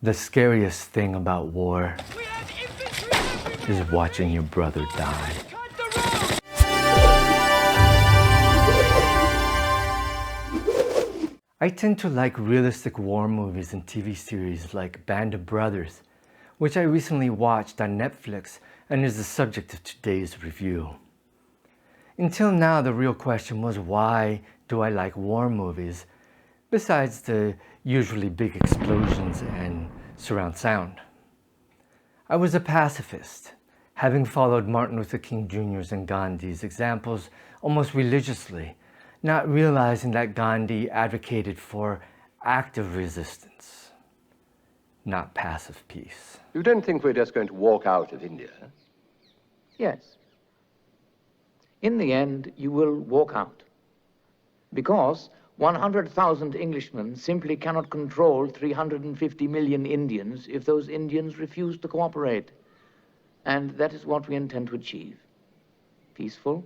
The scariest thing about war is watching your brother die. I tend to like realistic war movies and TV series like Band of Brothers, which I recently watched on Netflix and is the subject of today's review. Until now, the real question was, why do I like war movies, besides the usually big explosions and surround sound? I was a pacifist, having followed Martin Luther King Jr.'s and Gandhi's examples almost religiously, not realizing that Gandhi advocated for active resistance, not passive peace. You don't think we're just going to walk out of India? Yes. In the end, you will walk out. Because 100,000 Englishmen simply cannot control 350 million Indians if those Indians refuse to cooperate. And that is what we intend to achieve. Peaceful,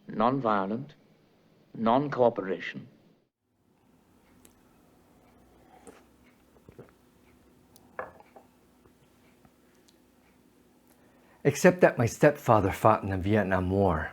non-violent, non-cooperation. Except that my stepfather fought in the Vietnam War.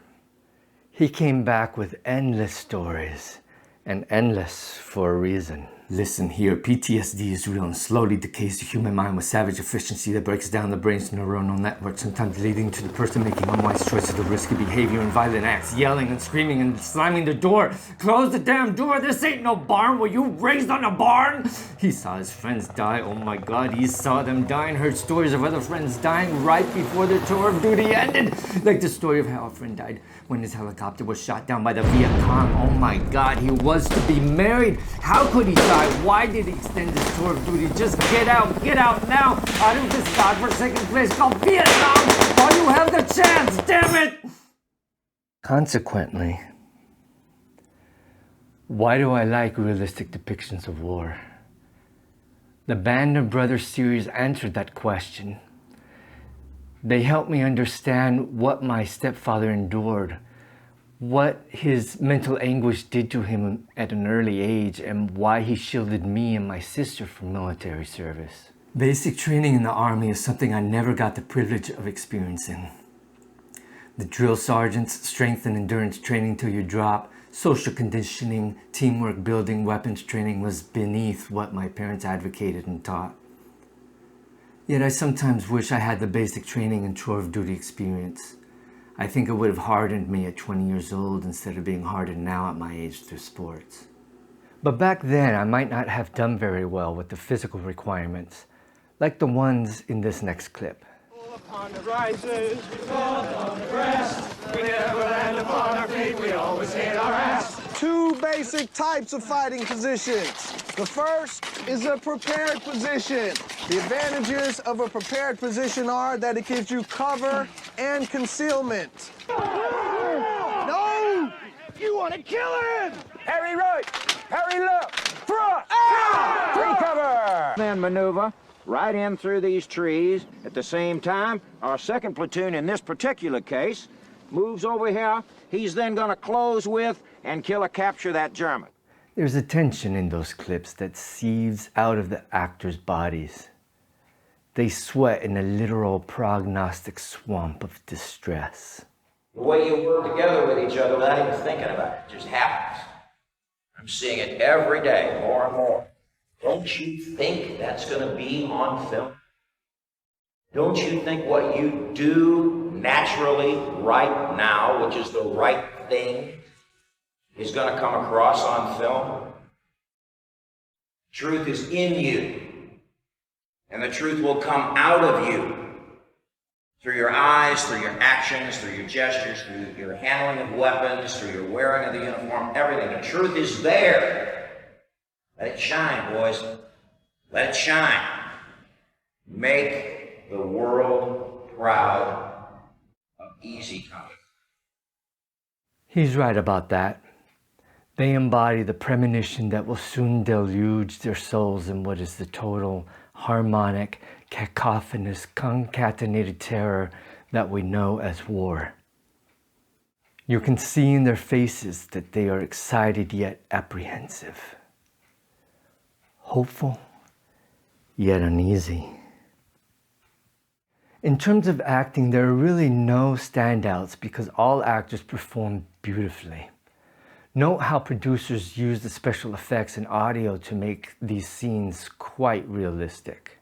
He came back with endless stories, and endless for a reason. Listen here, PTSD is real and slowly decays the human mind with savage efficiency that breaks down the brain's neuronal network, sometimes leading to the person making unwise choices of risky behavior and violent acts, yelling and screaming and slamming the door. Close the damn door, this ain't no barn, were you raised on a barn? He saw his friends die, oh my god, he saw them die and heard stories of other friends dying right before their tour of duty ended. Like the story of how a friend died when his helicopter was shot down by the Viet Cong. Oh my god, he was to be married. How could he die? Why did he extend his tour of duty? Just get out now, out of this godforsaken place called Vietnam while you have the chance, damn it! Consequently, why do I like realistic depictions of war? The Band of Brothers series answered that question. They helped me understand what my stepfather endured, what his mental anguish did to him at an early age, and why he shielded me and my sister from military service. Basic training in the Army is something I never got the privilege of experiencing. The drill sergeants, strength and endurance training till you drop, social conditioning, teamwork building, weapons training was beneath what my parents advocated and taught. Yet I sometimes wish I had the basic training and tour of duty experience. I think it would have hardened me at 20 years old instead of being hardened now at my age through sports. But back then, I might not have done very well with the physical requirements, like the ones in this next clip. Upon the rises, we fall upon the rest. We never land upon our feet, we always hit our ass. Two basic types of fighting positions. The first is a prepared position. The advantages of a prepared position are that it gives you cover and concealment. No! You want to kill him! Parry right, parry left, front, free cover. Then maneuver right in through these trees. At the same time, our second platoon in this particular case moves over here. He's then going to close with and kill or capture that German. There's a tension in those clips that seeps out of the actors' bodies. They sweat in a literal prognostic swamp of distress. The way you work together with each other without even thinking about it, just happens. I'm seeing it every day, more and more. Don't you think that's going to be on film? Don't you think what you do naturally right now, which is the right thing, is going to come across on film? Truth is in you, and the truth will come out of you through your eyes, through your actions, through your gestures, through your handling of weapons, through your wearing of the uniform, everything. The truth is there. Let it shine, boys. Let it shine. Make the world proud of Easy Company. He's right about that. They embody the premonition that will soon deluge their souls in what is the total, harmonic, cacophonous, concatenated terror that we know as war. You can see in their faces that they are excited yet apprehensive. Hopeful, yet uneasy. In terms of acting, there are really no standouts because all actors perform beautifully. Note how producers use the special effects and audio to make these scenes quite realistic.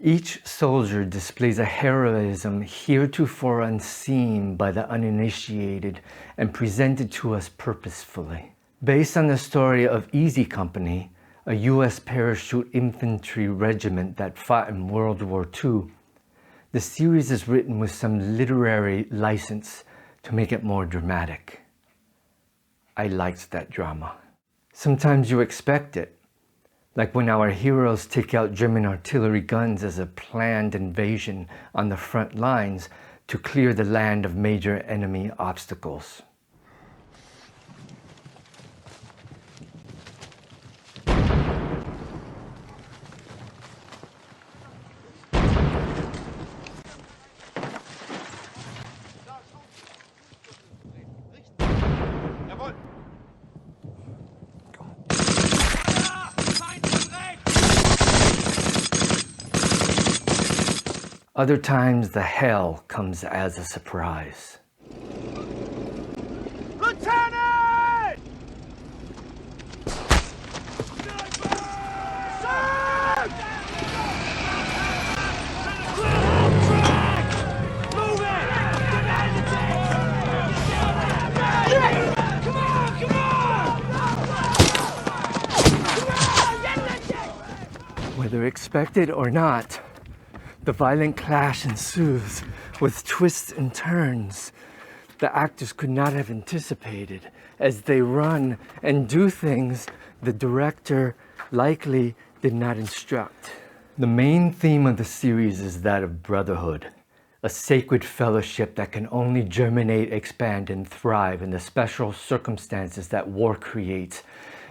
Each soldier displays a heroism heretofore unseen by the uninitiated and presented to us purposefully. Based on the story of Easy Company, a U.S. parachute infantry regiment that fought in World War II, the series is written with some literary license to make it more dramatic. I liked that drama. Sometimes you expect it. Like when our heroes take out German artillery guns as a planned invasion on the front lines to clear the land of major enemy obstacles. Other times the hell comes as a surprise. Lieutenant! Whether expected or not, the violent clash ensues with twists and turns the actors could not have anticipated as they run and do things the director likely did not instruct. The main theme of the series is that of brotherhood, a sacred fellowship that can only germinate, expand, and thrive in the special circumstances that war creates,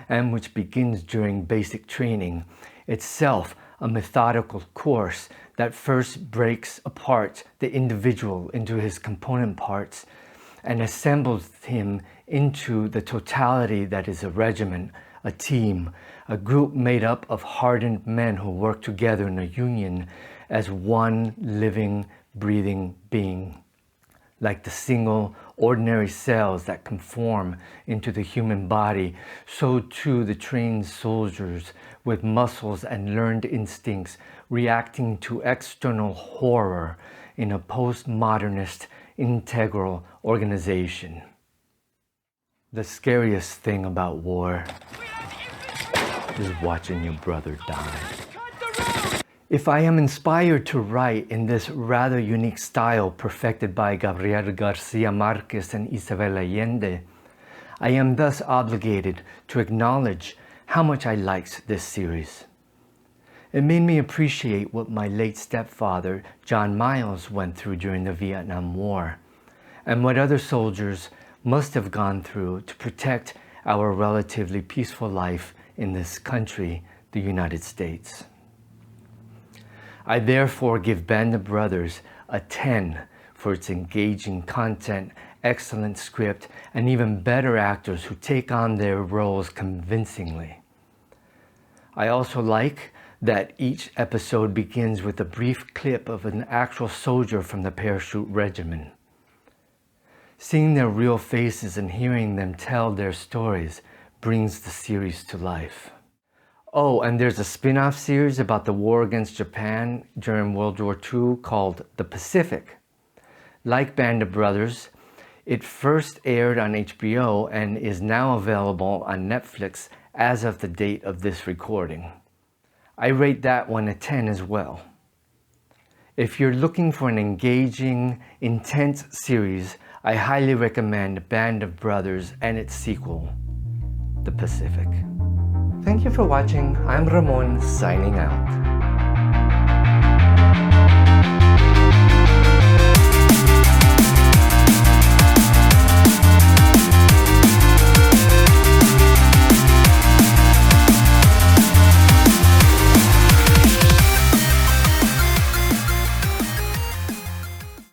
and which begins during basic training, itself a methodical course that first breaks apart the individual into his component parts and assembles him into the totality that is a regiment, a team, a group made up of hardened men who work together in a union as one living, breathing being. Like the single, ordinary cells that conform into the human body, so too the trained soldiers with muscles and learned instincts reacting to external horror in a postmodernist, integral organization. The scariest thing about war is watching your brother die. If I am inspired to write in this rather unique style perfected by Gabriel Garcia Marquez and Isabel Allende, I am thus obligated to acknowledge how much I liked this series. It made me appreciate what my late stepfather, John Miles, went through during the Vietnam War, and what other soldiers must have gone through to protect our relatively peaceful life in this country, the United States. I therefore give Band of Brothers a 10 for its engaging content, excellent script, and even better actors who take on their roles convincingly. I also like that each episode begins with a brief clip of an actual soldier from the parachute regiment. Seeing their real faces and hearing them tell their stories brings the series to life. Oh, and there's a spin-off series about the war against Japan during World War II called The Pacific. Like Band of Brothers, it first aired on HBO and is now available on Netflix as of the date of this recording. I rate that one a 10 as well. If you're looking for an engaging, intense series, I highly recommend Band of Brothers and its sequel, The Pacific. Thank you for watching. I'm Ramon, signing out.